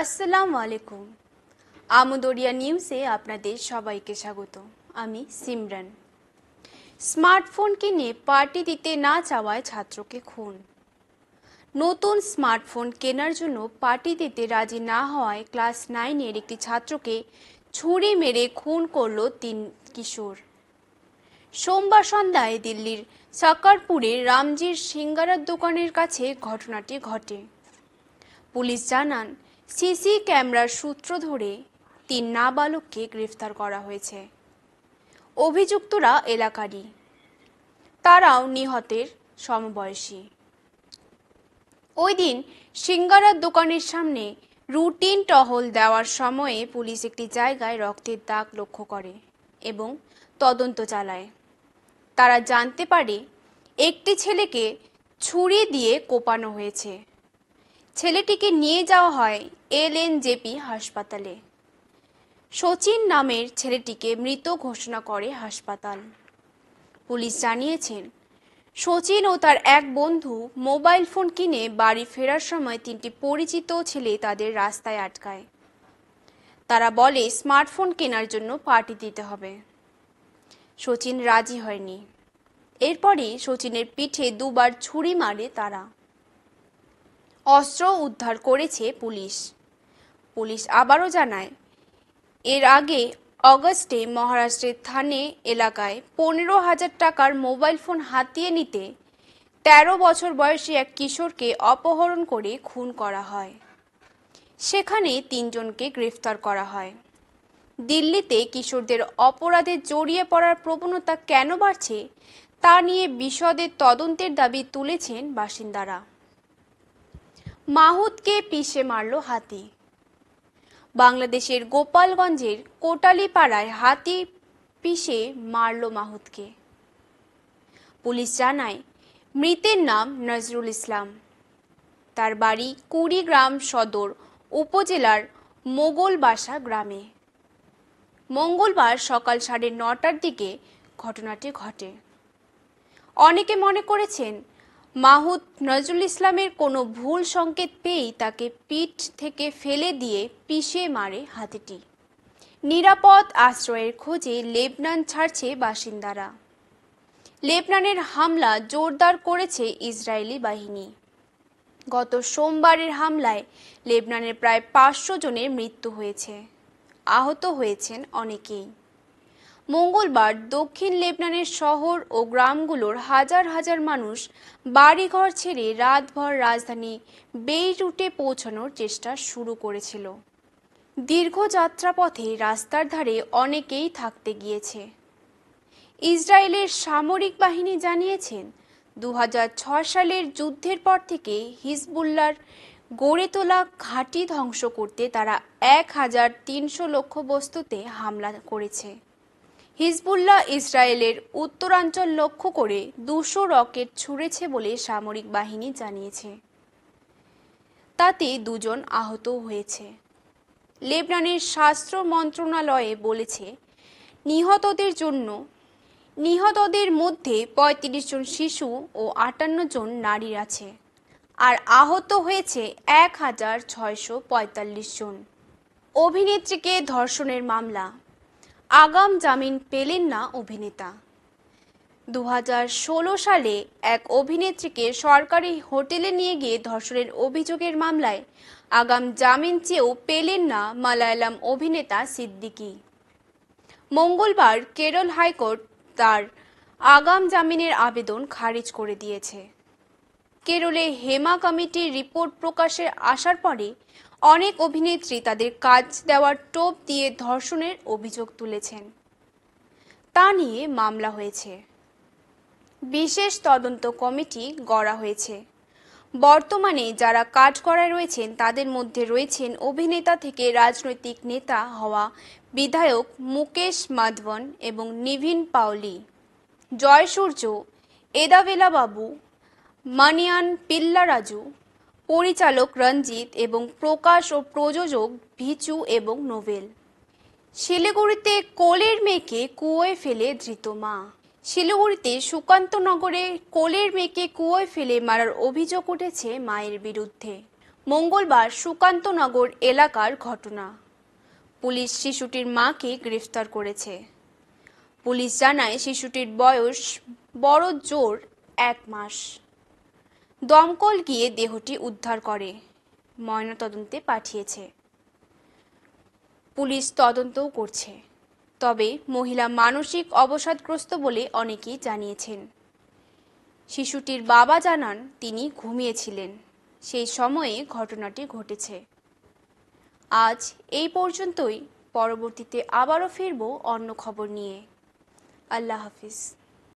আসসালামু আলাইকুম। আমদরিয়া নিউজে আপনাদের সবাইকে স্বাগত। আমি সিমরান। স্মার্টফোন কিনে পার্টি দিতে না চাওয়ায় ছাত্রকে খুন। নতুন স্মার্টফোন কেনার জন্য পার্টি দিতে রাজি না হওয়ায় ক্লাস 9-এর একটি ছাত্রকে ছুরি মেরে খুন করল 3 কিশোর। সোমবার সন্ধ্যায় দিল্লির সাকারপুরে রামজির সিঙ্গারার দোকানের কাছে ঘটনাটি ঘটে। পুলিশ জানান, সিসি ক্যামেরার সূত্র ধরে 3 নাবালককে গ্রেফতার করা হয়েছে। অভিযুক্তরা এলাকারই, তারাও নিহতের সমবয়সী। ওই দিন সিঙ্গারার দোকানের সামনে রুটিন টহল দেওয়ার সময়ে পুলিশ একটি জায়গায় রক্তের দাগ লক্ষ্য করে এবং তদন্ত চালায়। তারা জানতে পারে একটি ছেলেকে ছুরি দিয়ে কোপানো হয়েছে। ছেলেটিকে নিয়ে যাওয়া হয় LNJP হাসপাতালে। সচিন নামের ছেলেটিকে মৃত ঘোষণা করে হাসপাতাল। পুলিশ জানিয়েছেন, সচিন ও তার এক বন্ধু মোবাইল ফোন কিনে বাড়ি ফেরার সময় 3টি পরিচিত ছেলে তাদের রাস্তায় আটকায়। তারা বলে স্মার্টফোন কেনার জন্য পার্টি দিতে হবে। সচিন রাজি হয়নি। এরপরই সচিনের পিঠে 2বার ছুরি মারে তারা। অস্ত্র উদ্ধার করেছে পুলিশ। পুলিশ আবারও জানায়, এর আগে অগস্টে মহারাষ্ট্রের থানে এলাকায় 15,000 টাকার মোবাইল ফোন হাতিয়ে নিতে 13 বছর বয়সী এক কিশোরকে অপহরণ করে খুন করা হয়। সেখানে 3 জনকে গ্রেফতার করা হয়। দিল্লিতে কিশোরদের অপরাধে জড়িয়ে পড়ার প্রবণতা কেন বাড়ছে তা নিয়ে বিশদে তদন্তের দাবি তুলেছেন বাসিন্দারা। মাহুতকে পিষে মারল হাতি। বাংলাদেশের গোপালগঞ্জের কোটালীপাড়ায় হাতি পিষে মারল মাহুতকে। পুলিশ জানায়, মৃতের নাম নজরুল ইসলাম। তার বাড়ি কুড়িগ্রাম সদর উপজেলার মোগলবাসা গ্রামে। মঙ্গলবার সকাল 9:30টার দিকে ঘটনাটি ঘটে। অনেকে মনে করেছেন মাহুত নজরুল ইসলামের কোনো ভুল সংকেত পেয়েই তাকে পিঠ থেকে ফেলে দিয়ে পিষে মারে হাতিটি। নিরাপদ আশ্রয়ের খোঁজে লেবনান ছাড়ছে বাসিন্দারা। লেবনানের হামলা জোরদার করেছে ইসরায়েলি বাহিনী। গত সোমবারের হামলায় লেবনানের প্রায় 500 জনের মৃত্যু হয়েছে। আহত হয়েছেন অনেকেই। মঙ্গলবার দক্ষিণ লেবনানের শহর ও গ্রামগুলোর হাজার হাজার মানুষ বাড়িঘর ছেড়ে রাতভর রাজধানী বেইরুটে পৌঁছানোর চেষ্টা শুরু করেছিল। দীর্ঘ যাত্রাপথে রাস্তার ধারে অনেকেই থাকতে গিয়েছে। ইসরায়েলের সামরিক বাহিনী জানিয়েছেন, 2006 সালের যুদ্ধের পর থেকে হিজবুল্লাহর গড়ে তোলা ঘাঁটি ধ্বংস করতে তারা 1,300 লক্ষ্যবস্তুতে হামলা করেছে। হিজবুল্লাহ ইসরায়েলের উত্তরাঞ্চল লক্ষ্য করে 200 রকেট ছুঁড়েছে বলে সামরিক বাহিনী জানিয়েছে। তাতে 2 জন আহত হয়েছে। লেবনানের স্বাস্থ্য মন্ত্রণালয়ে বলেছে, নিহতদের মধ্যে 35 জন শিশু ও 58 জন নারী আছে, আর আহত হয়েছে 1,645 জন। অভিনেত্রীকে ধর্ষণের মামলা, আগাম জামিন পেলেন না অভিনেতা। 2016 সালে এক অভিনেত্রীকে সরকারি হোটেলে নিয়ে গিয়ে ধর্ষণের অভিযোগের মামলায় আগাম জামিন চেয়েও পেলেন না মালায়ালাম অভিনেতা সিদ্দিকী। মঙ্গলবার কেরল হাইকোর্ট তার আগাম জামিনের আবেদন খারিজ করে দিয়েছে। কেরলে হেমা কমিটির রিপোর্ট প্রকাশে আসার পরে অনেক অভিনেত্রী তাদের কাজ দেওয়ার টোপ দিয়ে ধর্ষণের অভিযোগ তুলেছেন। তা নিয়ে মামলা হয়েছে। বিশেষ তদন্ত কমিটি গড়া হয়েছে। বর্তমানে যারা কাঠগড়ায় রয়েছেন তাদের মধ্যে রয়েছেন অভিনেতা থেকে রাজনৈতিক নেতা হওয়া বিধায়ক মুকেশ মাধবন এবং নিভিন পাওলি, জয়সূর্য, এদাবেলা বাবু, মানিয়ান পিল্লারাজু, পরিচালক রঞ্জিত এবং প্রকাশ ও প্রযোজক ভিচু এবং নোভেল। শিলিগুড়িতে কোলের মেয়েকে কুয়োয় ফেলে ধৃত মা। শিলিগুড়িতে সুকান্তনগরে কোলের মেয়েকে কুয়োয় ফেলে মারার অভিযোগ উঠেছে মায়ের বিরুদ্ধে। মঙ্গলবার সুকান্তনগর এলাকার ঘটনা। পুলিশ শিশুটির মাকে গ্রেফতার করেছে। পুলিশ জানায় শিশুটির বয়স বড় জোর 1 মাস। দমকল গিয়ে দেহটি উদ্ধার করে ময়নাতদন্তে পাঠিয়েছে। পুলিশ তদন্তও করছে। তবে মহিলা মানসিক অবসাদগ্রস্ত বলে অনেকেই জানিয়েছেন। শিশুটির বাবা জানান তিনি ঘুমিয়েছিলেন, সেই সময়ে ঘটনাটি ঘটেছে। আজ এই পর্যন্তই। পরবর্তীতে আবারও ফিরব অন্য খবর নিয়ে। আল্লাহ হাফিজ।